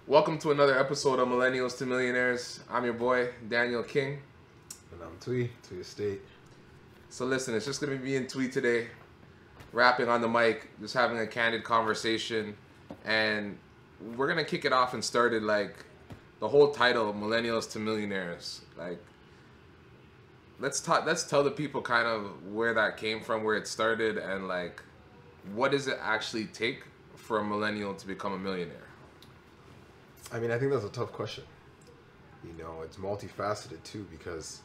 Welcome to another episode of Millennials to Millionaires. I'm your boy, Daniel King. And I'm Twee Estate. So listen, it's just going to be me and Twee today, rapping on the mic, just having a candid conversation. And we're going to kick it off and start it like the whole title, Millennials to Millionaires. Like, let's tell the people kind of where that came from, where it started, and like, what does it actually take for a millennial to become a millionaire? I mean, I think that's a tough question. You know, it's multifaceted too because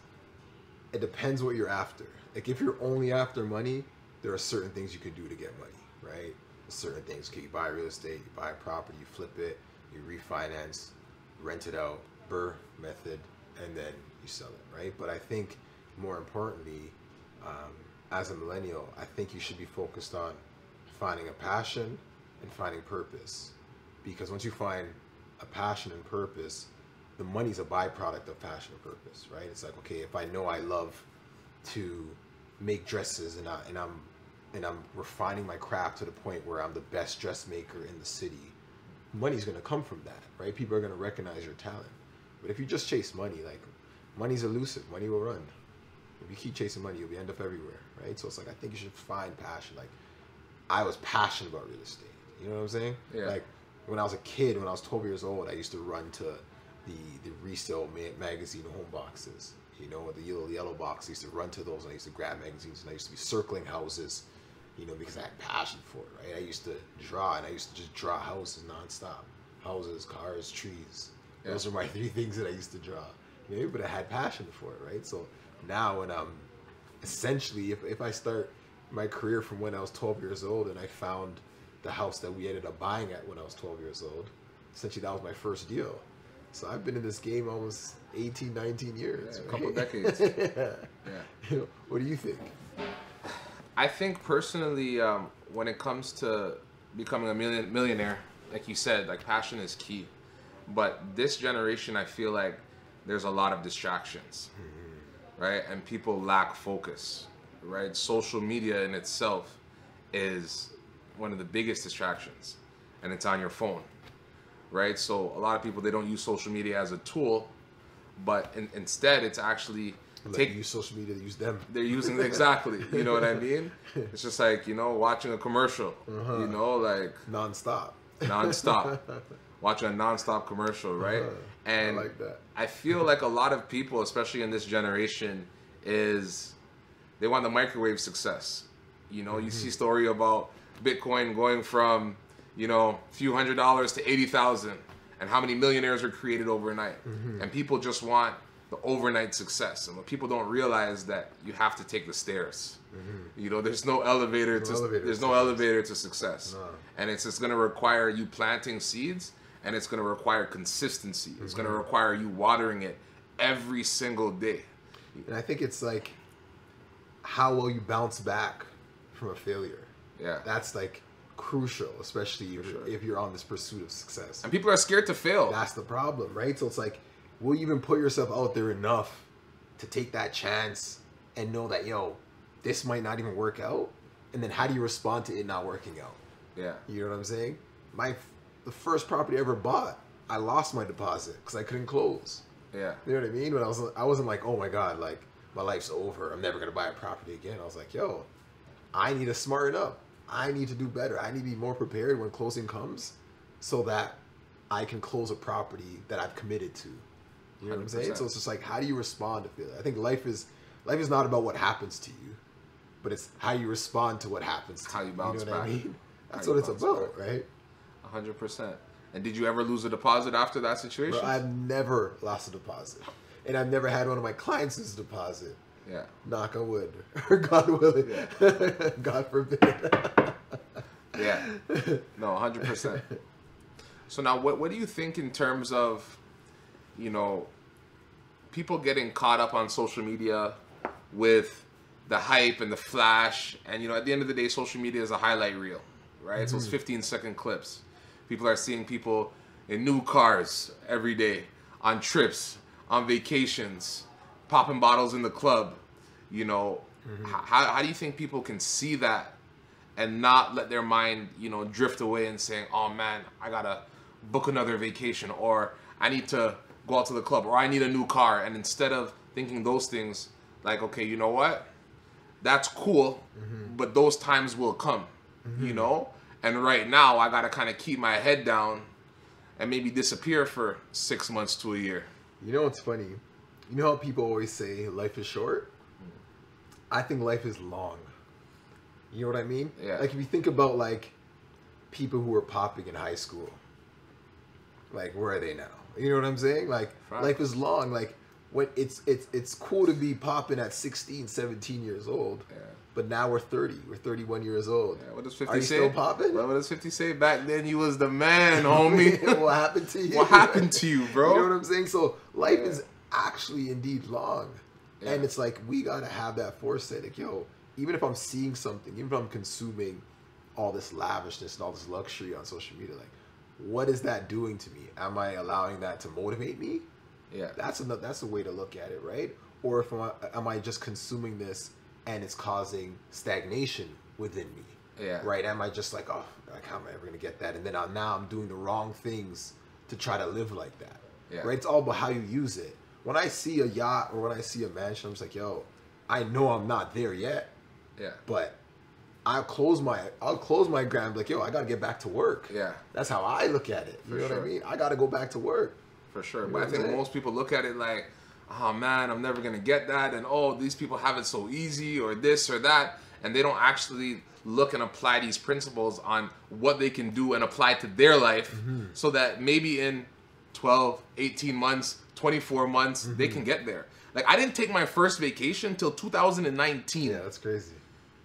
it depends what you're after. Like, if you're only after money, there are certain things you can do to get money, right? Certain things. Okay, you buy real estate, you buy a property, you flip it, you refinance, rent it out, BRRRR method, and then you sell it, right? But I think more importantly, as a millennial, I think you should be focused on finding a passion and finding purpose. Because once you find a passion and purpose, the money's a byproduct of passion and purpose, right? It's like, okay, if I know I love to make dresses and I'm refining my craft to the point where I'm the best dressmaker in the city, money's gonna come from that, right? People are gonna recognize your talent. But if you just chase money, like, money's elusive, money will run. If you keep chasing money, you'll end up everywhere, right? So it's like, I think you should find passion. Like, I was passionate about real estate. You know what I'm saying? Yeah. Like, when I was a kid, when I was 12 years old, I used to run to the resale magazine home boxes. You know, the yellow box. I used to run to those, and I used to grab magazines, and I used to be circling houses, you know, because I had passion for it, right? I used to draw, and I used to just draw houses nonstop. Houses, cars, trees. Yeah. Those are my three things that I used to draw. You know, but I had passion for it, right? So now when I'm essentially, if I start my career from when I was 12 years old and I found the house that we ended up buying at when I was 12 years old, essentially that was my first deal. So I've been in this game almost 18, 19 years. Yeah, right? a couple decades. Yeah. Yeah. What do you think? I think personally, when it comes to becoming a millionaire, like you said, like, passion is key. But this generation, I feel like there's a lot of distractions, right? And people lack focus, right? Social media in itself is one of the biggest distractions, and it's on your phone, right? So a lot of people, they don't use social media as a tool, but instead it's actually Use social media to use them. They're using exactly, you know what I mean? It's just like, you know, watching a commercial, you know, like Non-stop. watching a non-stop commercial, right? And I like that. I feel like a lot of people, especially in this generation, they want the microwave success. You know, you see story about Bitcoin going from, you know, a few $100s to 80,000, and how many millionaires were created overnight. And people just want the overnight success. And what people don't realize, that you have to take the stairs. You know, there's no elevator to success. No. And it's just going to require you planting seeds, and it's going to require consistency. It's going to require you watering it every single day. And I think it's like how will you bounce back from a failure? Yeah. That's like crucial, especially if you're on this pursuit of success. And people are scared to fail. That's the problem, right? So it's like, will you even put yourself out there enough to take that chance and know that, yo, this might not even work out? And then how do you respond to it not working out? Yeah. You know what I'm saying? The first property I ever bought, I lost my deposit because I couldn't close. Yeah. You know what I mean? When I wasn't like, oh my God, like, my life's over, I'm never gonna buy a property again. I was like, yo, I need to smarten up. I need to do better. I need to be more prepared when closing comes, so that I can close a property that I've committed to. You know what I'm saying? 100%. So it's just like, how do you respond to failure? I think life is not about what happens to you, but it's how you respond to what happens to How you bounce know what back. I mean? That's How what you it's bounce about, back. right? 100%. And did you ever lose a deposit after that situation? Bro, I've never lost a deposit. And I've never had one of my clients lose a deposit. Yeah. Knock on wood. Or God willing. Yeah. God forbid. Yeah. No, 100%. So now, what do you think in terms of, you know, people getting caught up on social media with the hype and the flash? And, you know, at the end of the day, social media is a highlight reel, right? So it's 15-second clips. People are seeing people in new cars every day, on trips, on vacations, popping bottles in the club. You know, how do you think people can see that and not let their mind, you know, drift away and saying, oh man, I gotta book another vacation, or I need to go out to the club, or I need a new car. And instead of thinking those things, like, okay, you know what? That's cool, but those times will come, you know? And right now, I got to kind of keep my head down and maybe disappear for 6 months to a year. You know what's funny? You know how people always say life is short? I think life is long. You know what I mean? Yeah. Like, if you think about, like, people who were popping in high school, like, where are they now? You know what I'm saying? Like, life is long. Like, when it's cool to be popping at 16, 17 years old. Yeah. But now we're 30. We're 31 years old. Yeah, what does 50 Are you say? still popping? What does 50 say? Back then, you was the man, homie. What happened to you? What happened to you, bro? You know what I'm saying? So life is actually indeed long. Yeah. And it's like, we got to have that foresight. Like, yo, even if I'm seeing something, even if I'm consuming all this lavishness and all this luxury on social media, like, what is that doing to me? Am I allowing that to motivate me? Yeah. That's a way to look at it, right? Or if am I just consuming this and it's causing stagnation within me? Yeah. Right? Am I just like, oh, like, how am I ever going to get that? And then now I'm doing the wrong things to try to live like that. Yeah. Right? It's all about how you use it. When I see a yacht or when I see a mansion, I'm just like, yo, I know I'm not there yet. Yeah. But I'll close my gram, like, yo, I got to get back to work. Yeah. That's how I look at it. You know what I mean? I got to go back to work. For sure. But I think most people look at it like, oh man, I'm never going to get that. And oh, these people have it so easy, or this or that. And they don't actually look and apply these principles on what they can do and apply to their life so that maybe in 12, 18 months, 24 months, they can get there. Like, I didn't take my first vacation till 2019. Yeah, that's crazy.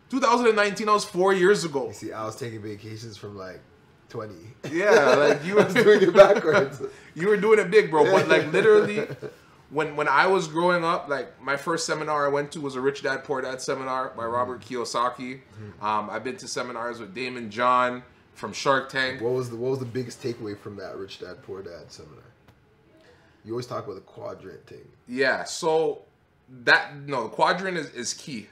2019, I was 4 years ago. You see, I was taking vacations from like 20. Yeah, like you were doing it backwards. You were doing it big, bro. But like literally, when I was growing up, like my first seminar I went to was a Rich Dad Poor Dad seminar by Robert Kiyosaki. I've been to seminars with Damon John from Shark Tank. What was the biggest takeaway from that Rich Dad Poor Dad seminar? You always talk about the quadrant thing. Yeah, so the quadrant is key.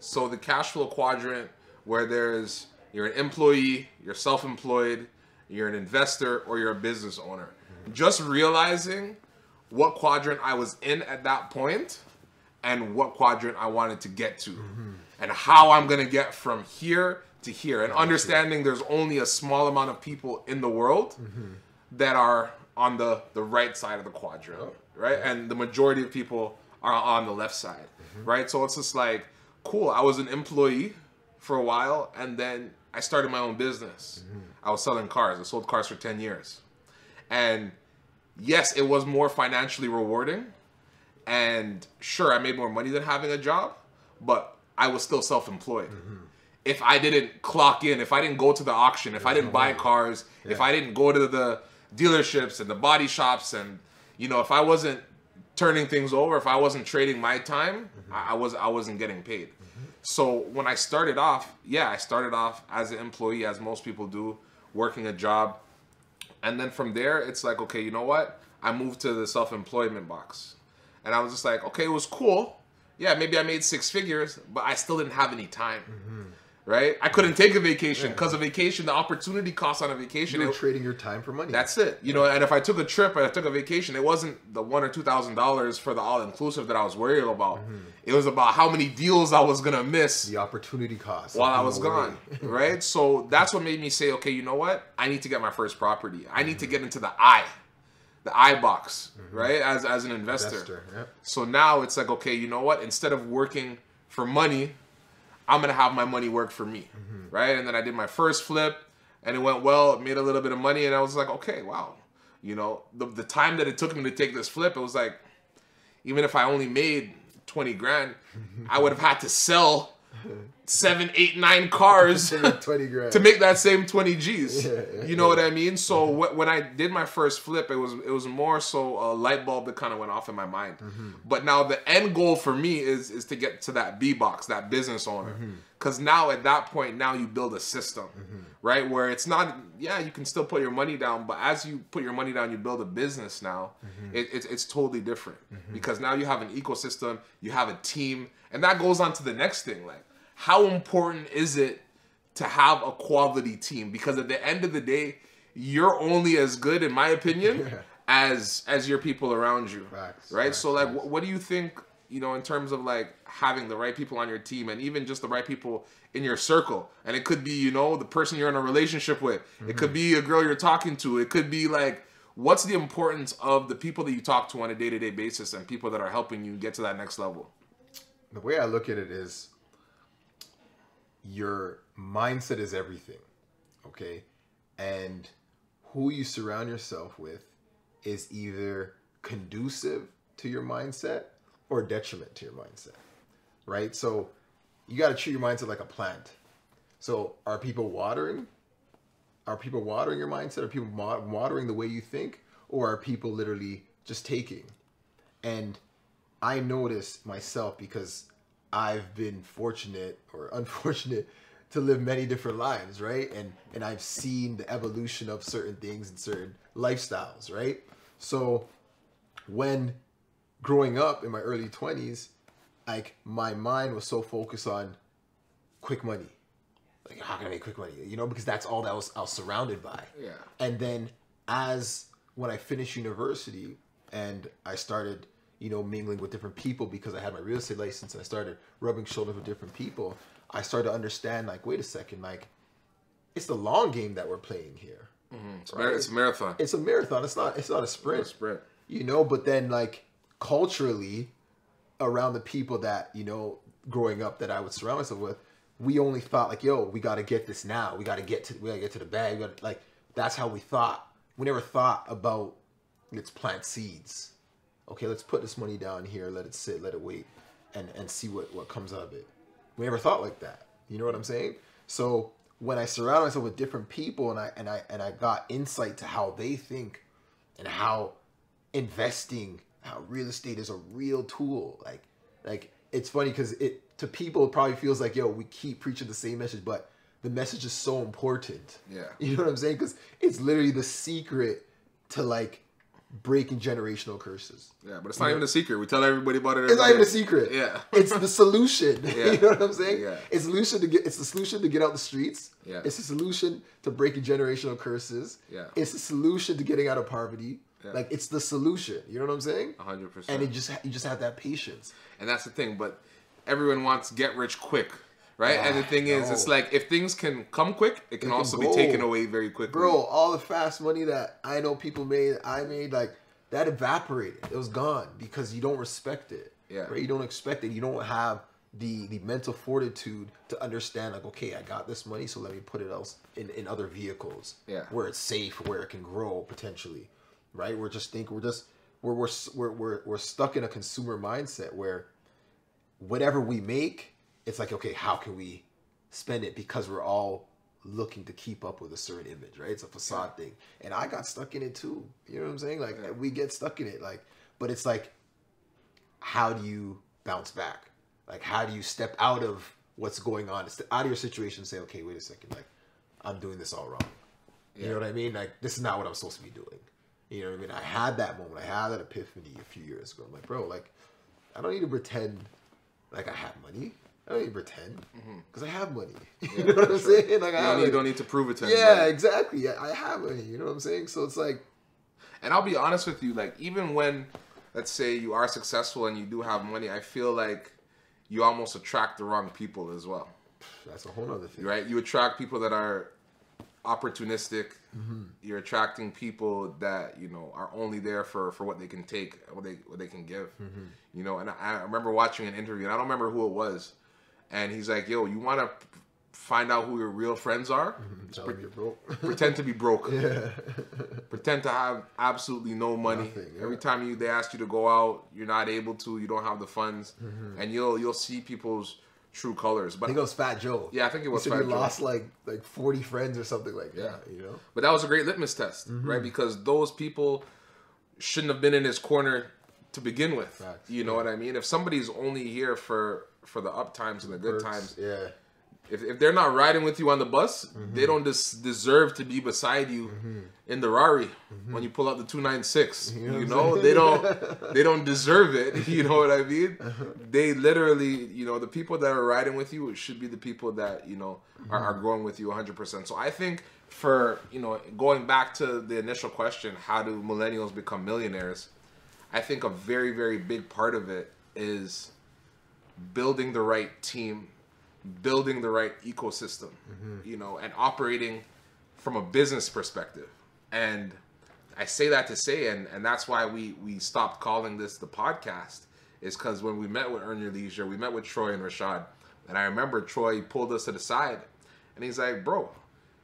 So the cash flow quadrant, where you're an employee, you're self-employed, you're an investor, or you're a business owner. Just realizing what quadrant I was in at that point and what quadrant I wanted to get to and how I'm going to get from here to here, and understanding there's only a small amount of people in the world that are on the right side of the quadrant, right? And the majority of people are on the left side, right? So it's just like, cool, I was an employee for a while, and then I started my own business. I was selling cars. I sold cars for 10 years. And yes, it was more financially rewarding. And sure, I made more money than having a job, but I was still self-employed. If I didn't clock in, if I didn't go to the auction, if I didn't buy cars, if I didn't go to the dealerships and the body shops, and, you know, if I wasn't turning things over, if I wasn't trading my time, I wasn't getting paid. So when I started off, I started off as an employee, as most people do, working a job. And then from there, it's like, okay, you know what? I moved to the self-employment box. And I was just like, okay, it was cool. Yeah, maybe I made 6 figures, but I still didn't have any time. Right? I couldn't take a vacation because a vacation, the opportunity cost on a vacation. You were trading your time for money. That's it. You know, and if I took a trip and I took a vacation, it wasn't the $1,000 or $2,000 for the all-inclusive that I was worried about. It was about how many deals I was going to miss. The opportunity cost. While I was gone. Right? So that's what made me say, okay, you know what? I need to get my first property. I need to get into the I box, right? As an investor. So now it's like, okay, you know what? Instead of working for money, I'm going to have my money work for me, right? And then I did my first flip, and it went well. It made a little bit of money, and I was like, okay, wow. You know, the time that it took me to take this flip, it was like, even if I only made 20 grand, I would have had to sell 7, 8, 9 cars 20 grand. to make that same 20 G's. You know what I mean? So when I did my first flip, it was more so a light bulb that kind of went off in my mind. But now the end goal for me is to get to that B box, that business owner. Because now at that point, now you build a system, right? Where it's not, you can still put your money down, but as you put your money down, you build a business now. It's totally different because now you have an ecosystem, you have a team, and that goes on to the next thing. Like, how important is it to have a quality team? Because at the end of the day, you're only as good, in my opinion, Yeah. as your people around you. Facts, Right? facts, So like, facts. what do you think, you know, in terms of like having the right people on your team and even just the right people in your circle? And it could be, you know, the person you're in a relationship with. It could be a girl you're talking to. It could be like, what's the importance of the people that you talk to on a day-to-day basis and people that are helping you get to that next level? The way I look at it is your mindset is everything, okay? And who you surround yourself with is either conducive to your mindset or detriment to your mindset, right? So you got to treat your mindset like a plant. So are people watering? Are people watering your mindset? Are people watering the way you think? Or are people literally just taking? And I noticed myself, because I've been fortunate or unfortunate to live many different lives, right? And I've seen the evolution of certain things and certain lifestyles, right? So when growing up in my early 20s, like my mind was so focused on quick money. Like, how can I make quick money? You know, because that's all that I was surrounded by. Yeah. And then when I finished university and I started, you know, mingling with different people because I had my real estate license and I started rubbing shoulders with different people, I started to understand, like, wait a second, like, it's the long game that we're playing here. Mm-hmm. It's a marathon. It's a marathon. It's not a sprint. It's a sprint. You know, but then, like, culturally, around the people that, you know, growing up that I would surround myself with, we only thought, like, yo, we got to get this now. We got to get to the bag. Like, that's how we thought. We never thought about, let's plant seeds. Okay, let's put this money down here, let it sit, let it wait, and see what comes out of it. We never thought like that. You know what I'm saying? So when I surround myself with different people and I got insight to how they think and how investing, how real estate is a real tool. Like it's funny because to people it probably feels like, yo, we keep preaching the same message, but the message is so important. Yeah. You know what I'm saying? Because it's literally the secret to, like, breaking generational curses. Yeah, but it's not even a secret. We tell everybody about it. It's not even a secret. Yeah. It's the solution. Yeah. You know what I'm saying? Yeah. It's the solution to get out the streets. Yeah. It's the solution to breaking generational curses. Yeah. It's the solution to getting out of poverty. Yeah. Like, it's the solution. You know what I'm saying? 100%. And you just have that patience. And that's the thing, but everyone wants get rich quick, right? And the thing is, it's like, if things can come quick, it can also be taken away very quickly. Bro, all the fast money that I know people made, I made, like, that evaporated. It was gone because you don't respect it. Yeah. Right? You don't expect it. You don't have the mental fortitude to understand, like, okay, I got this money, so let me put it else in other vehicles. Yeah. Where it's safe, where it can grow potentially. Right? We're stuck in a consumer mindset where whatever we make, it's like, okay, how can we spend it? Because we're all looking to keep up with a certain image, right? It's a facade thing. And I got stuck in it too. You know what I'm saying? Like, we get stuck in it. Like, but it's like, how do you bounce back? Like, how do you step out of what's going on? Out of your situation and say, okay, wait a second. Like, I'm doing this all wrong. You know what I mean? Like, this is not what I'm supposed to be doing. You know what I mean? I had that moment. I had that epiphany a few years ago. I'm like, bro, like, I don't need to pretend like I have money. I don't need to pretend because I have money. You know what I'm saying? Like, you don't need to prove it to anybody. anybody. Exactly. I have money. You know what I'm saying? So it's like, and I'll be honest with you, like, even when, let's say, you are successful and you do have money, I feel like you almost attract the wrong people as well. That's a whole other thing, right? You attract people that are opportunistic. You're attracting people that, you know, are only there for what they can take, what they can give. You know, and I remember watching an interview, and I don't remember who it was, and he's like, yo, you want to find out who your real friends are? You're broke. Pretend to be broke. Yeah. Pretend to have absolutely no money. Nothing, yeah. Every time they ask you to go out, you're not able to, you don't have the funds, and you'll see people's true colors. But I think it was Fat Joe. Yeah, I think it was Fat Fat Joe. Joe. Lost like 40 friends or something like that, you know? But that was a great litmus test, right? Because those people shouldn't have been in his corner to begin with. Facts. You know what I mean? If somebody's only here for the up times and the good times, if they're not riding with you on the bus, they don't deserve to be beside you in the Rari when you pull out the 296. You know, they don't deserve it. You know what I mean? They literally, you know, the people that are riding with you should be the people that, you know, are going with you 100%. So I think for, you know, going back to the initial question, how do millennials become millionaires? I think a very, very big part of it is building the right team, building the right ecosystem, you know, and operating from a business perspective. And I say that to say, and that's why we stopped calling this the podcast, is because when we met with Earn Your Leisure, we met with Troy and Rashad, and I remember Troy pulled us to the side, and he's like, bro,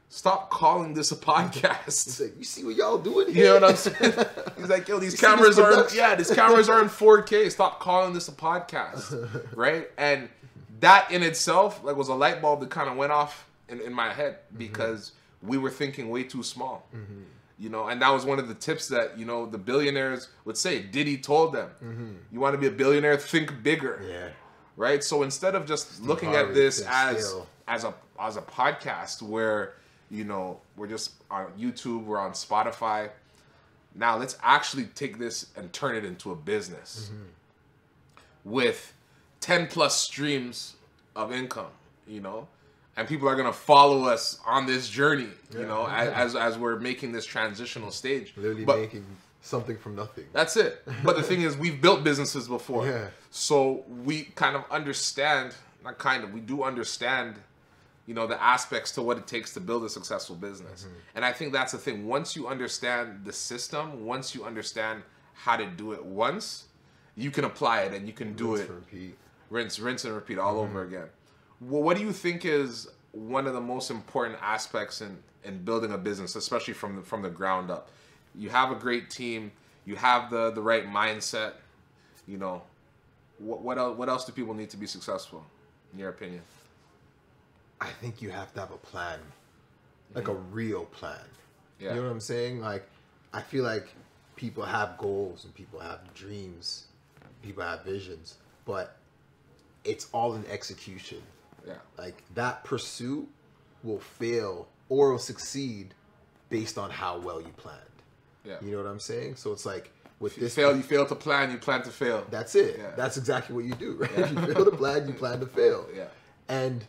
stop calling this a podcast. He's like, you see what y'all doing here? You know what I'm saying? He's like, yo, these cameras are these cameras are in 4K. Stop calling this a podcast, right? And that in itself, like, was a light bulb that kind of went off in my head, because we were thinking way too small, you know. And that was one of the tips that, you know, the billionaires would say. Diddy told them, you want to be a billionaire, think bigger, right? So instead of just looking at this as a podcast where, you know, we're just on YouTube, we're on Spotify. Now let's actually take this and turn it into a business with 10 plus streams of income, you know, and people are going to follow us on this journey, you know, as we're making this transitional stage. Literally making something from nothing. That's it. But the thing is, we've built businesses before. So we kind of understand, not kind of, we do understand, you know, the aspects to what it takes to build a successful business. And I think that's the thing. Once you understand the system, once you understand how to do it once, you can apply it and you can do it. Rinse and repeat all over again. Well, what do you think is one of the most important aspects in building a business, especially from the ground up? You have a great team. You have the right mindset. You know, what else do people need to be successful, in your opinion? I think you have to have a plan, like a real plan. Yeah. You know what I'm saying? Like, I feel like people have goals and people have dreams, people have visions, but it's all in execution. Yeah. Like, that pursuit will fail or will succeed based on how well you planned. Yeah. You know what I'm saying? So it's like, with you fail to plan, you plan to fail. That's it. Yeah. That's exactly what you do, right? If you fail to plan, you plan to fail. Yeah. And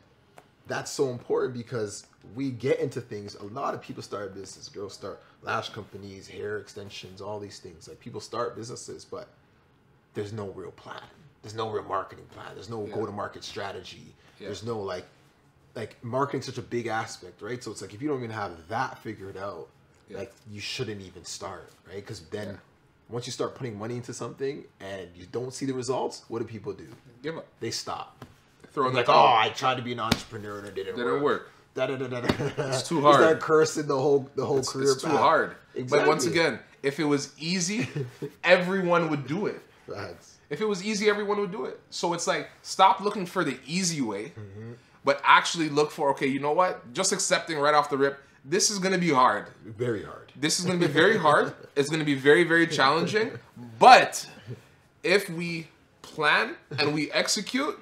that's so important, because we get into things. A lot of people start businesses. Girls start lash companies, hair extensions, all these things. Like, people start businesses, but there's no real plan. There's no real marketing plan. There's no go-to-market strategy. There's no like marketing's such a big aspect, right? So it's like, if you don't even have that figured out, like, you shouldn't even start, right? Because then once you start putting money into something and you don't see the results, what do people do? Give up. They stop. Throw like, oh, I tried to be an entrepreneur and it didn't work. It's too hard. Start cursing the whole career. It's too hard. Exactly. But once again, if it was easy, everyone would do it. Facts. If it was easy, everyone would do it. So it's like, stop looking for the easy way, but actually look for, okay, you know what? Just accepting right off the rip, this is going to be hard. Very hard. This is going to be very hard. It's going to be very, very challenging. But if we plan and we execute,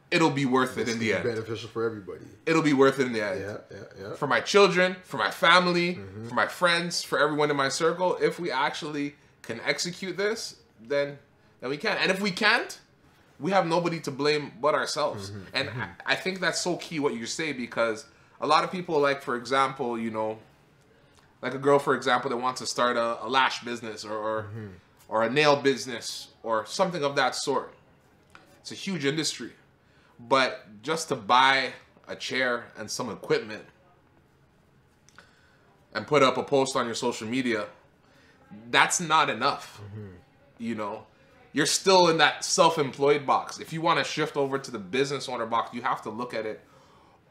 it'll be worth it in the end. Beneficial for everybody. It'll be worth it in the end. Yeah. For my children, for my family, for my friends, for everyone in my circle. If we actually can execute this, then we can. And if we can't, we have nobody to blame but ourselves. And I think that's so key what you say, because a lot of people, like, for example, you know, like a girl, for example, that wants to start a lash business or a nail business or something of that sort. It's a huge industry. But just to buy a chair and some equipment and put up a post on your social media, that's not enough. You know, you're still in that self-employed box. If you want to shift over to the business owner box, you have to look at it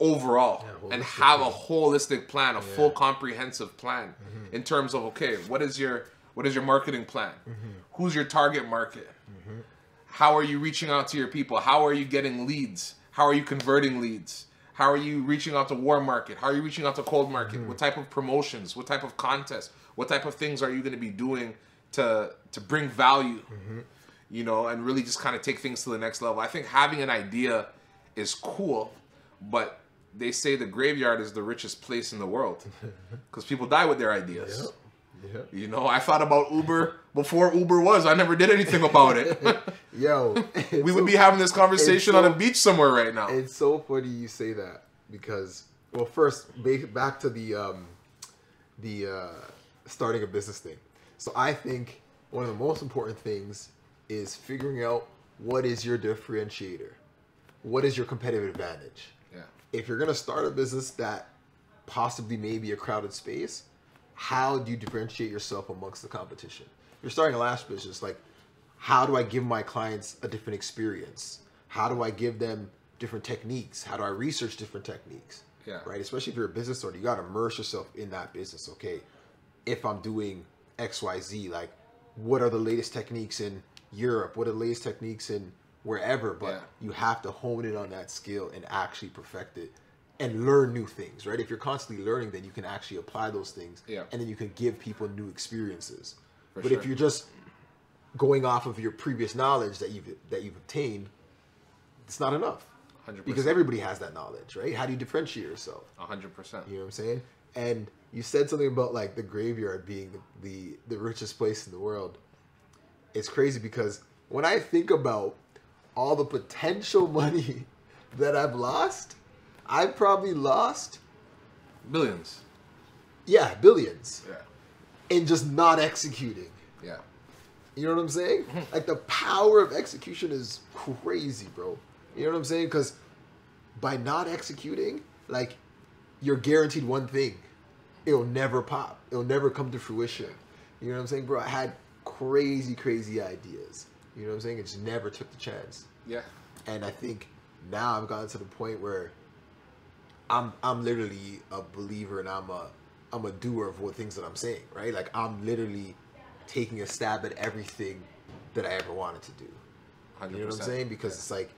overall and have a holistic plan, a full comprehensive plan in terms of, okay, what is your marketing plan? Who's your target market? How are you reaching out to your people? How are you getting leads? How are you converting leads? How are you reaching out to warm market? How are you reaching out to cold market? What type of promotions? What type of contests? What type of things are you going to be doing to bring value? You know, and really just kind of take things to the next level. I think having an idea is cool, but they say the graveyard is the richest place in the world because people die with their ideas. Yep. Yep. You know, I thought about Uber before Uber was. I never did anything about it. Yo, we would be having this conversation on a beach somewhere right now. It's so funny you say that because, well, first back to the starting a business thing. So I think one of the most important things is figuring out what is your differentiator, what is your competitive advantage. Yeah. If you're gonna start a business that possibly may be a crowded space, how do you differentiate yourself amongst the competition? You're starting a lash business, like, how do I give my clients a different experience? How do I give them different techniques? How do I research different techniques? Yeah. Right? Especially if you're a business owner, you got to immerse yourself in that business. Okay, if I'm doing XYZ, like, what are the latest techniques in Europe? What are the latest techniques in wherever? But you have to hone in on that skill and actually perfect it. And learn new things, right? If you're constantly learning, then you can actually apply those things, and then you can give people new experiences. But if you're just going off of your previous knowledge that you've obtained, it's not enough. 100%. Because everybody has that knowledge, right? How do you differentiate yourself? 100%. You know what I'm saying? And you said something about like the graveyard being the richest place in the world. It's crazy because when I think about all the potential money that I've lost, I've probably lost billions. Yeah, billions. Yeah. In just not executing. Yeah. You know what I'm saying? Like, the power of execution is crazy, bro. You know what I'm saying? Because by not executing, like, you're guaranteed one thing. It'll never pop. It'll never come to fruition. You know what I'm saying, bro? I had crazy ideas. You know what I'm saying? It just never took the chance. Yeah. And I think now I've gotten to the point where I'm literally a believer, and I'm a doer of what things that I'm saying, right? Like, I'm literally taking a stab at everything that I ever wanted to do. 100%. You know what I'm saying? Because it's like,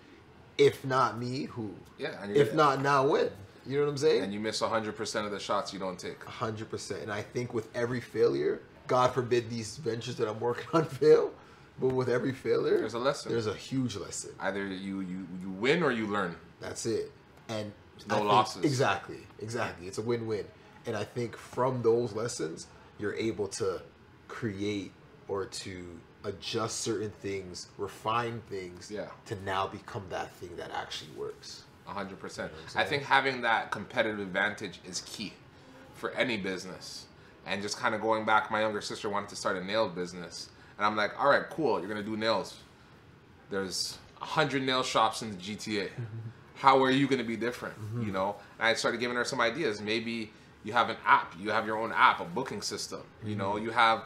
if not me, who? Yeah. And if not now, when? You know what I'm saying? And you miss 100% of the shots you don't take. 100%. And I think with every failure, God forbid these ventures that I'm working on fail, but with every failure, there's a lesson. There's a huge lesson. Either you win or you learn. That's it. And no losses. Exactly. It's a win-win. And I think from those lessons, you're able to create or to adjust certain things, refine things, to now become that thing that actually works. 100%. I think having that competitive advantage is key for any business. And just kind of going back, my younger sister wanted to start a nail business. And I'm like, all right, cool, you're going to do nails. There's 100 nail shops in the GTA. How are you going to be different? You know? And I started giving her some ideas. Maybe you have an app. You have your own app, a booking system. You know, you have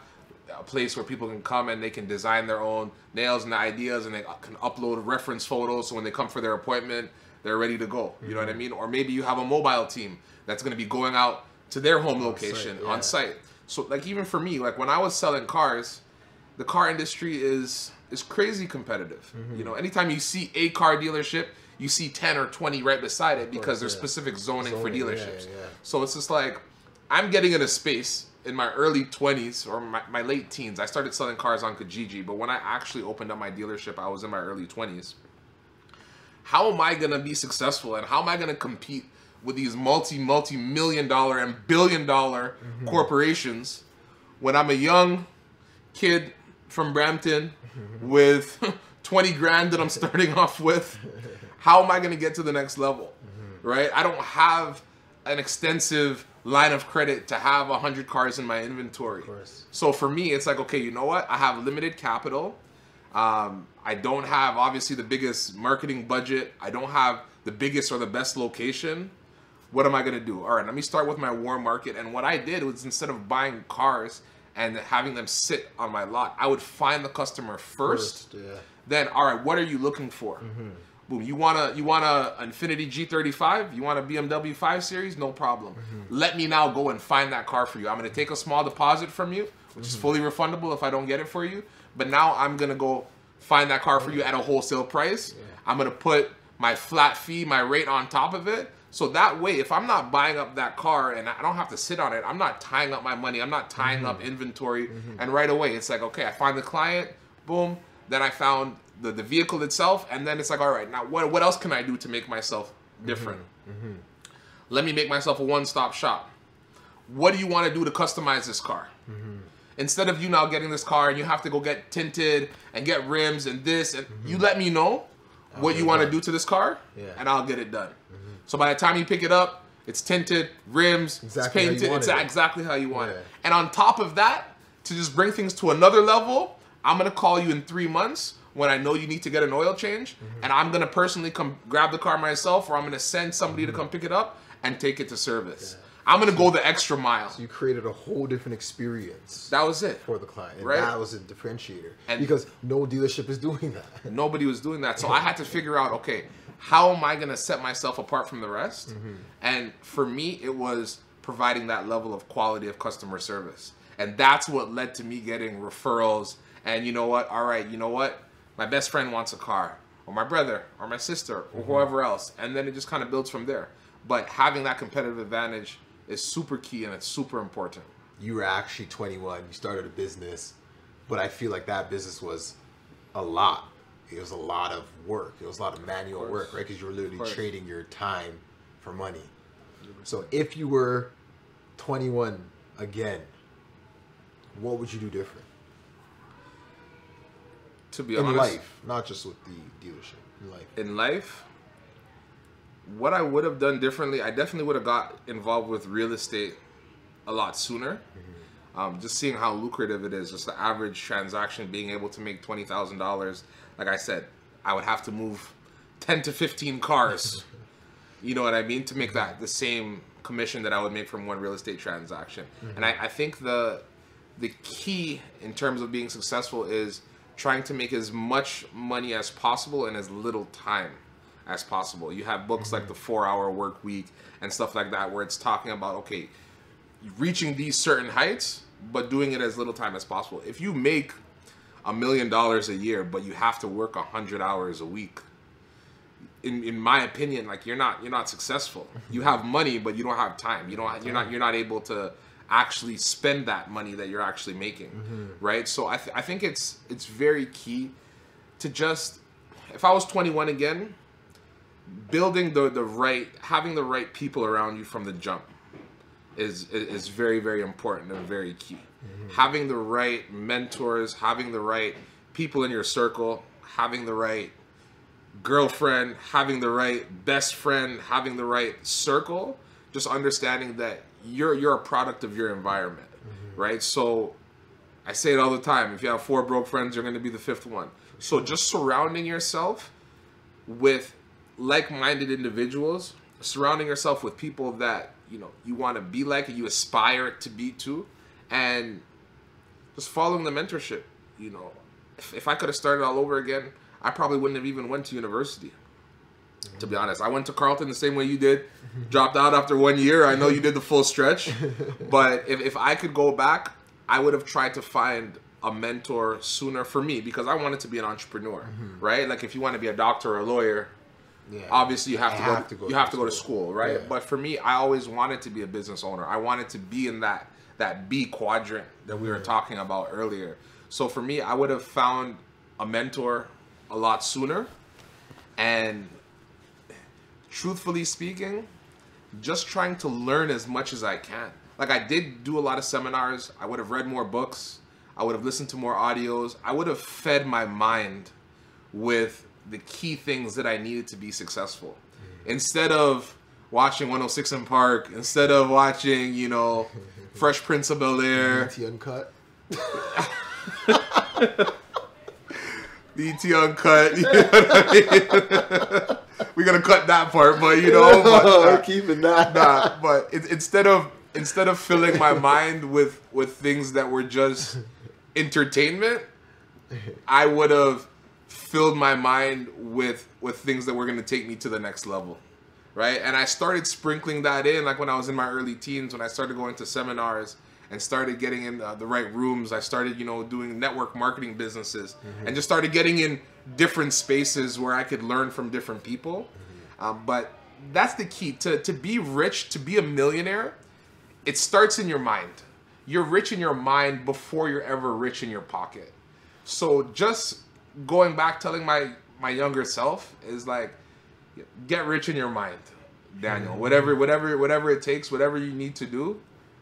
a place where people can come and they can design their own nails and ideas, and they can upload reference photos, so when they come for their appointment, they're ready to go. You know what I mean? Or maybe you have a mobile team that's going to be going out to their home location on site. So, like, even for me, like, when I was selling cars, the car industry is crazy competitive. You know, anytime you see a car dealership, you see 10 or 20 right beside it because there's specific zoning for dealerships. So it's just like, I'm getting in a space in my early 20s or my late teens. I started selling cars on Kijiji, but when I actually opened up my dealership, I was in my early 20s. How am I going to be successful, and how am I going to compete with these multi-million dollar and billion-dollar corporations when I'm a young kid from Brampton with 20 grand that I'm starting off with? How am I going to get to the next level, right? I don't have an extensive line of credit to have 100 cars in my inventory. So for me, it's like, okay, you know what? I have limited capital. I don't have, obviously, the biggest marketing budget. I don't have the biggest or the best location. What am I going to do? All right, let me start with my warm market. And what I did was, instead of buying cars and having them sit on my lot, I would find the customer first. Then, all right, what are you looking for? Boom, you want a Infiniti G35? You want a BMW 5 Series? No problem. Let me now go and find that car for you. I'm going to take a small deposit from you, which is fully refundable if I don't get it for you. But now I'm going to go find that car for you at a wholesale price. I'm going to put my flat fee, my rate on top of it. So that way, if I'm not buying up that car and I don't have to sit on it, I'm not tying up my money, I'm not tying up inventory. And right away, it's like, okay, I find the client, boom. Then I found the vehicle itself, and then it's like, all right, now what else can I do to make myself different? let me make myself a one-stop shop. What do you want to do to customize this car? Instead of you now getting this car and you have to go get tinted and get rims and this, and you let me know what you want to do to this car, and I'll get it done. So by the time you pick it up, it's tinted, rims, it's painted, it's exactly how you want it. And on top of that, to just bring things to another level, I'm going to call you in 3 months when I know you need to get an oil change, and I'm going to personally come grab the car myself, or I'm going to send somebody to come pick it up and take it to service. I'm going to go the extra mile. So you created a whole different experience. That was it. For the client. And right? That was a differentiator. And because no dealership is doing that. Nobody was doing that. So I had to figure out, okay, how am I going to set myself apart from the rest? And for me, it was providing that level of quality of customer service. And that's what led to me getting referrals. And you know what? All right, you know what? My best friend wants a car, or my brother, or my sister, or whoever else. And then it just kind of builds from there. But having that competitive advantage is super key, and it's super important. You were actually 21. You started a business, but I feel like that business was a lot. It was a lot of work. It was a lot of manual work, right? Because you were literally trading your time for money. So if you were 21 again, what would you do different? To be honest, in life, not just with the dealership. In life. In life, what I would have done differently, I definitely would have got involved with real estate a lot sooner. Just seeing how lucrative it is, just the average transaction being able to make $20,000. Like I said, I would have to move 10 to 15 cars, you know what I mean, to make that the same commission that I would make from one real estate transaction. And I think the key in terms of being successful is trying to make as much money as possible in as little time as possible. You have books like the 4-Hour Work Week and stuff like that, where it's talking about, okay, reaching these certain heights, but doing it as little time as possible. If you make $1 million a year, but you have to work 100 hours a week, in my opinion, like you're not successful. You have money, but you don't have time. You're not able to actually spend that money that you're actually making, right? So I think it's very key to just, if I was 21 again, building having the right people around you from the jump is very, very important and very key. Having the right mentors, having the right people in your circle, having the right girlfriend, having the right best friend, having the right circle, just understanding that you're a product of your environment, right? So I say it all the time, if you have 4 broke friends, you're going to be the 5th one. So just surrounding yourself with like-minded individuals, surrounding yourself with people that you want to be like and you aspire to be too, and just following the mentorship. If I could have started all over again, I probably wouldn't have even went to university. To be honest, I went to Carleton the same way you did, dropped out after 1 year. I know you did the full stretch, but if I could go back, I would have tried to find a mentor sooner for me, because I wanted to be an entrepreneur, right? Like if you want to be a doctor or a lawyer, obviously you have to go to school, right? But for me, I always wanted to be a business owner. I wanted to be in that B quadrant that we were talking about earlier. So for me, I would have found a mentor a lot sooner. And truthfully speaking, just trying to learn as much as I can. Like I did do a lot of seminars. I would have read more books. I would have listened to more audios. I would have fed my mind with the key things that I needed to be successful. Instead of watching 106 in Park, instead of watching, Fresh Prince of Bel-Air. BET Uncut. BET Uncut. You know what I mean? We're gonna cut that part, but but keeping that. But instead of filling my mind with things that were just entertainment, I would have filled my mind with things that were gonna take me to the next level, right? And I started sprinkling that in, like when I was in my early teens, when I started going to seminars and started getting in the right rooms. I started, doing network marketing businesses, and just started getting in different spaces where I could learn from different people. But that's the key. To be rich, to be a millionaire, it starts in your mind. You're rich in your mind before you're ever rich in your pocket. So just going back, telling my younger self is like, get rich in your mind. Daniel. Whatever it takes, whatever you need to do,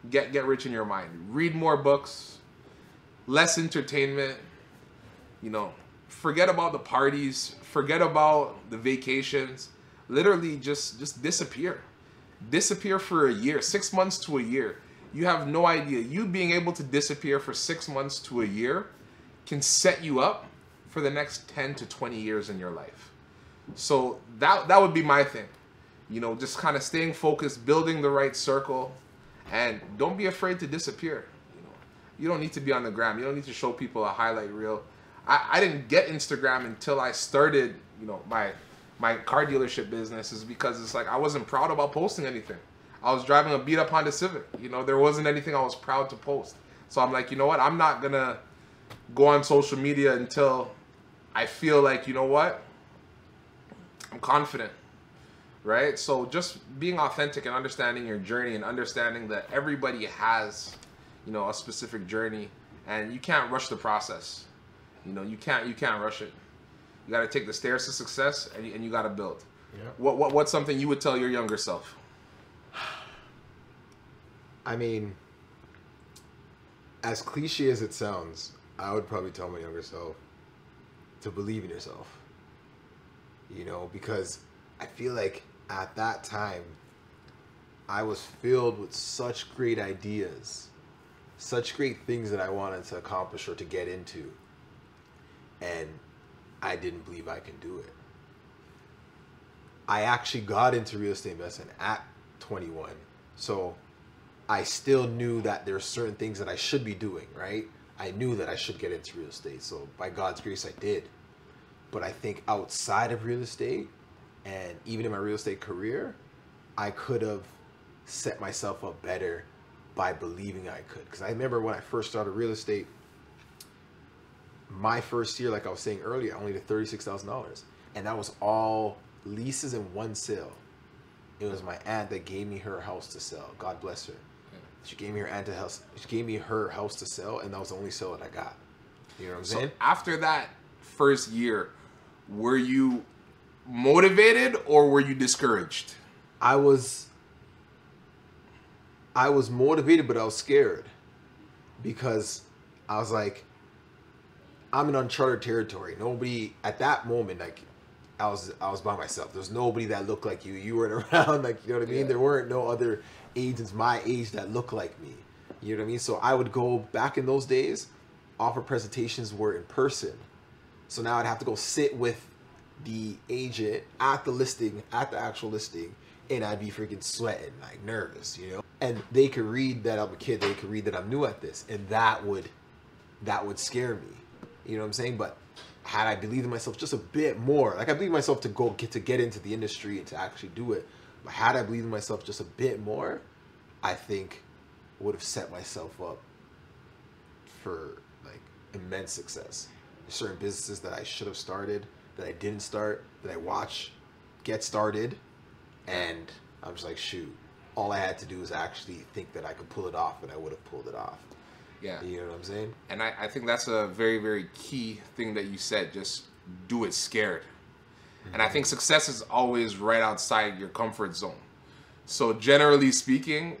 get rich in your mind. Read more books, less entertainment. You know, forget about the parties, forget about the vacations. Literally, just disappear. Disappear for a year, 6 months to a year. You have no idea. You being able to disappear for 6 months to a year can set you up for the next 10 to 20 years in your life. So that would be my thing. You know, just kind of staying focused, building the right circle, and don't be afraid to disappear. You know, you don't need to be on the gram. You don't need to show people a highlight reel. I didn't get Instagram until I started, you know, my car dealership business, is because it's like I wasn't proud about posting anything. I was driving a beat up Honda Civic. You know, there wasn't anything I was proud to post. So I'm like, you know what? I'm not going to go on social media until I feel like, you know what? I'm confident, right? So just being authentic and understanding your journey and understanding that everybody has, you know, a specific journey, and you can't rush the process. You know, you can't rush it. You got to take the stairs to success, and you got to build. Yeah. What's something you would tell your younger self? I mean, as cliche as it sounds, I would probably tell my younger self to believe in yourself. You know, because I feel like at that time, I was filled with such great ideas, such great things that I wanted to accomplish or to get into. And I didn't believe I can do it. I actually got into real estate investment at 21. So I still knew that there are certain things that I should be doing, right? I knew that I should get into real estate. So by God's grace, I did. But I think outside of real estate, and even in my real estate career, I could have set myself up better by believing I could. Because I remember when I first started real estate, my first year, like I was saying earlier, I only did $36,000. And that was all leases and one sale. It was my aunt that gave me her house to sell. God bless her. She gave me her house to sell, and that was the only sale that I got. You know what I'm saying? After that first year, were you motivated or were you discouraged? I was motivated, but I was scared, because I was like, I'm in uncharted territory. Nobody at that moment, like, I was by myself. There's nobody that looked like you. You weren't around, like, you know what I mean? Yeah. There weren't no other agents my age that looked like me. You know what I mean? So I would go back in those days, offer presentations were in person. So now I'd have to go sit with the agent at the listing, at the actual listing, and I'd be freaking sweating, like nervous, you know? And they could read that I'm a kid, they could read that I'm new at this, and that would scare me. You know what I'm saying? But had I believed in myself just a bit more, like I believed in myself to get into the industry and to actually do it, but had I believed in myself just a bit more, I think would have set myself up for like immense success. There's certain businesses that I should have started, that I didn't start, that I watched get started, and I'm just like, shoot, all I had to do was actually think that I could pull it off, and I would have pulled it off. Yeah. You know what I'm saying? And I think that's a very, very key thing that you said. Just do it scared. Mm-hmm. And I think success is always right outside your comfort zone. So generally speaking,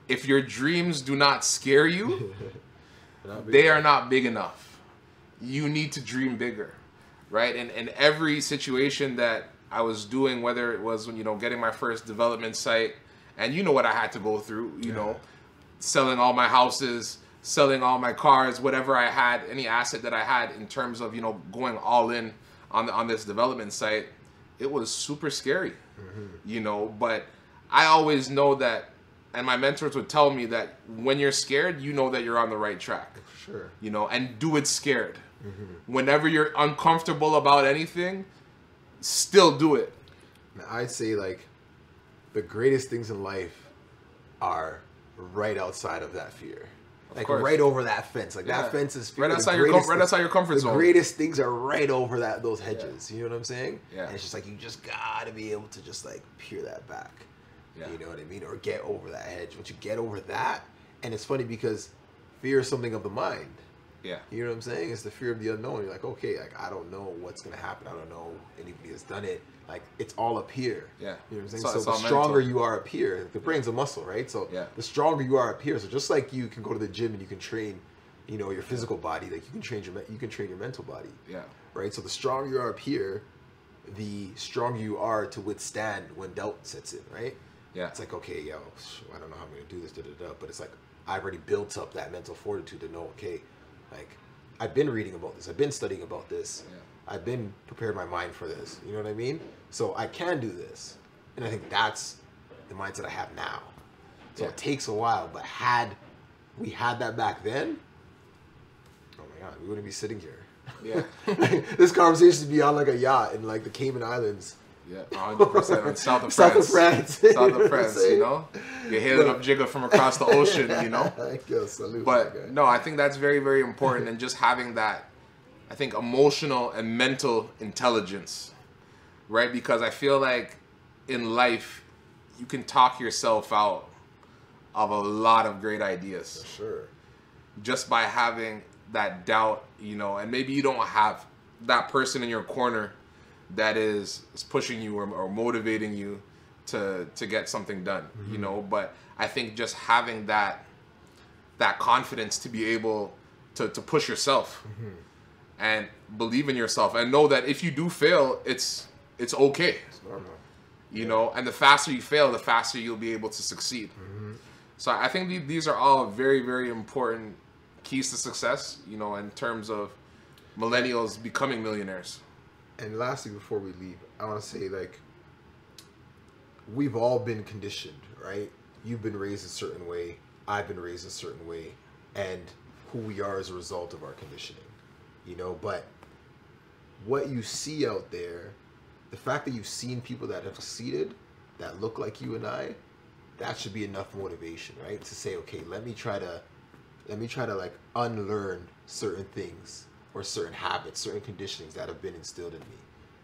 if your dreams do not scare you, they are not big enough. You need to dream bigger, right? And every situation that I was doing, whether it was, you know, getting my first development site, and you know what I had to go through, you know, selling all my houses, selling all my cars, whatever I had, any asset that I had in terms of, you know, going all in on this development site, it was super scary, you know, but I always know that, and my mentors would tell me that when you're scared, you know that you're on the right track. Sure. You know, and do it scared. Whenever you're uncomfortable about anything, still do it. I'd say, like, the greatest things in life are right outside of that fear. Like, right over that fence. Like, that fence is fear. Right outside your comfort zone. The greatest things are right over those hedges. You know what I'm saying? Yeah. And it's just like, you just gotta be able to just, like, peer that back. Yeah. You know what I mean? Or get over that hedge. Once you get over that, and it's funny because fear is something of the mind. Yeah. You know what I'm saying? It's the fear of the unknown. You're like, okay, like I don't know what's gonna happen. I don't know anybody has done it. Like it's all up here. Yeah. You know what I'm saying? So So, it's the all stronger mental. you are up here, the brain's a muscle, right? So Yeah. the stronger you are up here. So just like you can go to the gym and you can train, you know, your physical body, like you can train your mental body. Yeah. Right. So the stronger you are up here, the stronger you are to withstand when doubt sets in. Right. Yeah. It's like, okay, yo, I don't know how I'm gonna do this, but it's like I've already built up that mental fortitude to know, okay, like I've been reading about this, I've been studying about this, Yeah. I've been prepared my mind for this. You know what I mean? So I can do this, and I think that's the mindset I have now. So it takes a while, but had we had that back then, oh my God, we wouldn't be sitting here. Yeah. This conversation would be on like a yacht in like the Cayman Islands. Yeah, 100%. On south of France. South of France. South of France, you know? You're hailing up Jigga from across the ocean, you know? Yo, salute, But no, I think that's very, very important. And just having that, I think, emotional and mental intelligence, right? Because I feel like in life, you can talk yourself out of a lot of great ideas. For sure. Just by having that doubt, you know, and maybe you don't have that person in your corner that is pushing you or motivating you to get something done, you know. But I think just having that confidence to be able to push yourself and believe in yourself and know that if you do fail, it's okay. It's normal. You know, and the faster you fail, the faster you'll be able to succeed. So I think these are all very, very important keys to success, you know, in terms of millennials becoming millionaires. And lastly, before we leave, I want to say, like, we've all been conditioned, right? You've been raised a certain way. I've been raised a certain way. And who we are as a result of our conditioning, you know? But what you see out there, the fact that you've seen people that have succeeded, that look like you and I, that should be enough motivation, right? To say, okay, let me try to like unlearn certain things or certain habits, certain conditionings that have been instilled in me,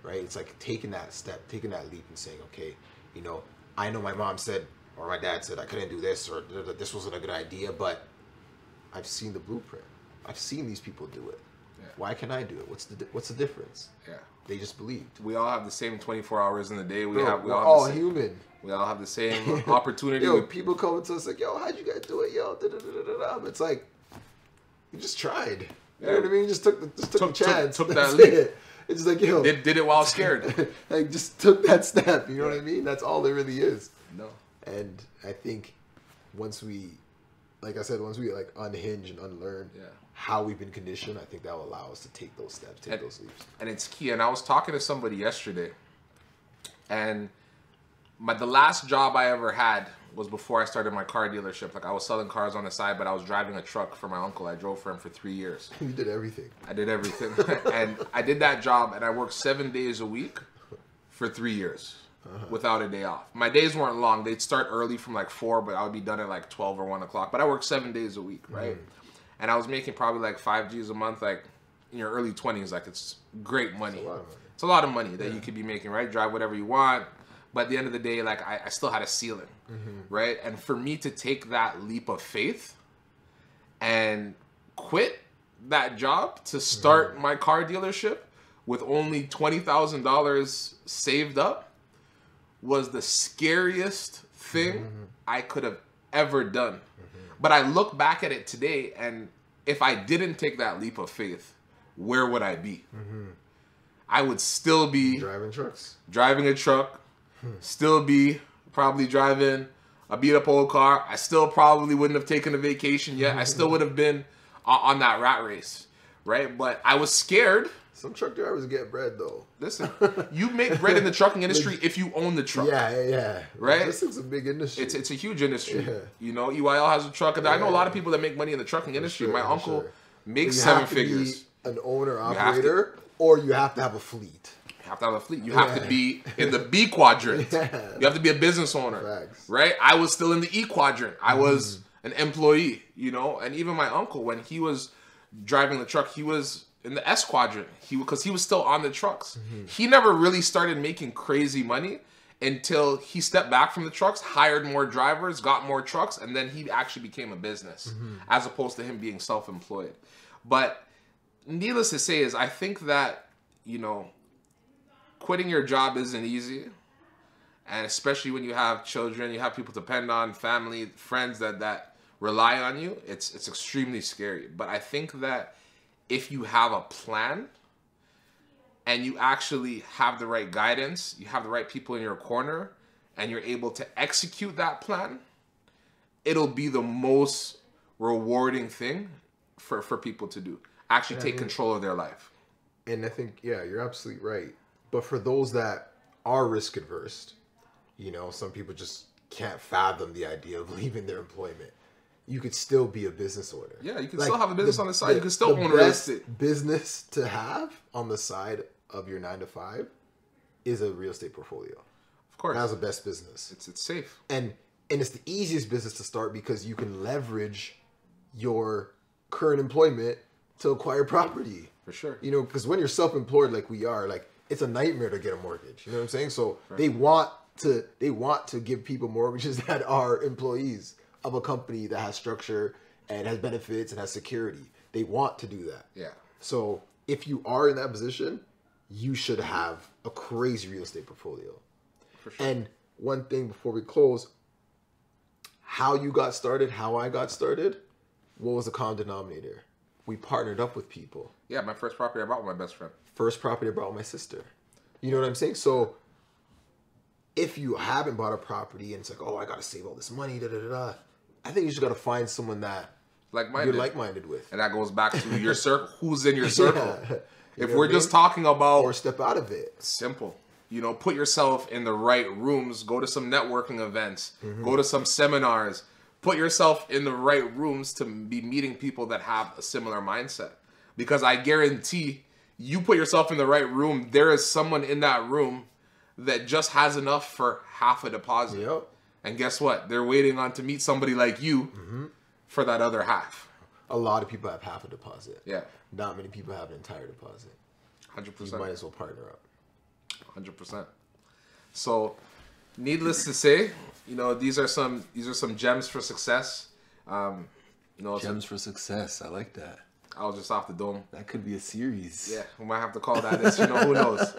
right? It's like taking that step, taking that leap and saying, okay, you know, I know my mom said, or my dad said I couldn't do this, or that this wasn't a good idea, but I've seen the blueprint. I've seen these people do it. Yeah. Why can't I do it? What's the difference? Yeah. They just believed. We all have the same 24 hours in the day. We're all all have the same, human. We all have the same opportunity. Yo, people coming to us like, yo, how'd you guys do it? Yo, da-da-da-da-da. It's like, you just tried. You know what I mean? You just took the chance. Took that That's leap. it. It's like, yo. Did it while scared. Like, just took that step. You know what I mean? That's all it really is. No. And I think once we, like I said, once we like unhinge and unlearn how we've been conditioned, I think that will allow us to take those steps, take those leaps. And it's key. And I was talking to somebody yesterday, and the last job I ever had was before I started my car dealership. Like, I was selling cars on the side, but I was driving a truck for my uncle. I drove for him for 3 years. You did everything. I did everything. And I did that job, and I worked 7 days a week for 3 years without a day off. My days weren't long. They'd start early from like 4, but I would be done at like 12 or 1 o'clock. But I worked 7 days a week, right? And I was making probably like 5 G's a month, like in your early 20s. Like, it's great money. It's a lot of money that you could be making, right? Drive whatever you want. But at the end of the day, like, I still had a ceiling, right? And for me to take that leap of faith and quit that job to start my car dealership with only $20,000 saved up was the scariest thing I could have ever done. But I look back at it today, and if I didn't take that leap of faith, where would I be? I would still be driving a truck, still be probably driving a beat up old car. I still probably wouldn't have taken a vacation yet. I still would have been on that rat race, right? But I was scared. Some truck drivers get bread though. Listen, you make bread in the trucking industry if you own the truck. Yeah. Right? This is a big industry. It's a huge industry. You know, EYL has a truck. And I know a lot of people that make money in the trucking industry. My uncle makes 7 figures. Be an owner operator, or you have to have a fleet. You have to have a fleet. You have to be in the B quadrant. You have to be a business owner, right? I was still in the E quadrant. I was an employee, you know. And even my uncle, when he was driving the truck, he was in the S quadrant. Because he was still on the trucks. He never really started making crazy money until he stepped back from the trucks, hired more drivers, got more trucks, and then he actually became a business, as opposed to him being self-employed. But needless to say is I think that, quitting your job isn't easy. And especially when you have children, you have people to depend on, family, friends that rely on you, it's extremely scary. But I think that if you have a plan and you actually have the right guidance, you have the right people in your corner, and you're able to execute that plan, it'll be the most rewarding thing for people to do. Actually take control of their life. And I think, yeah, you're absolutely right. But for those that are risk adverse, some people just can't fathom the idea of leaving their employment. You could still be a business owner. Yeah, you can still have a business on the side. You can still own real estate. Business to have on the side of your 9 to 5 is a real estate portfolio. Of course. That's the best business. It's safe. And it's the easiest business to start because you can leverage your current employment to acquire property. For sure. Because when you're self-employed like we are, like it's a nightmare to get a mortgage. You know what I'm saying? So they want to give people mortgages that are employees of a company that has structure and has benefits and has security. They want to do that. Yeah. So if you are in that position, you should have a crazy real estate portfolio. For sure. And one thing before we close, how you got started, how I got started, what was the common denominator? We partnered up with people. Yeah, my first property I bought with my best friend. First property I bought with my sister. You know what I'm saying? So if you haven't bought a property and it's like, oh, I got to save all this money, I think you just got to find someone that you're like-minded with. And that goes back to your circle. Who's in your circle? Yeah. If we're just talking about... Or step out of it. Simple. Put yourself in the right rooms. Go to some networking events. Mm-hmm. Go to some seminars. Put yourself in the right rooms to be meeting people that have a similar mindset. Because I guarantee you put yourself in the right room, there is someone in that room that just has enough for half a deposit. Yep. And guess what? They're waiting on to meet somebody like you for that other half. A lot of people have half a deposit. Yeah. Not many people have an entire deposit. 100%. You might as well partner up. 100%. So, needless to say, these are some gems for success. Gems for success. I like that. I was just off the dome. That could be a series. Yeah, we might have to call that this. Who knows?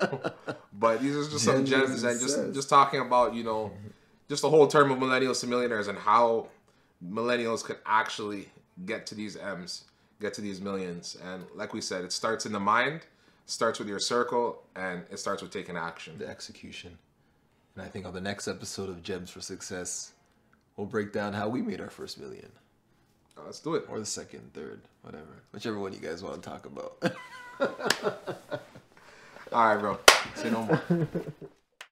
But these are just some gems, and just talking about just the whole term of millennials to millionaires and how millennials could actually get to these M's, get to these millions. And like we said, it starts in the mind, starts with your circle, and it starts with taking action. The execution. And I think on the next episode of Gems for Success, we'll break down how we made our first million. Let's do it. Or the second, third, whatever. Whichever one you guys want to talk about. All right, bro. Say no more.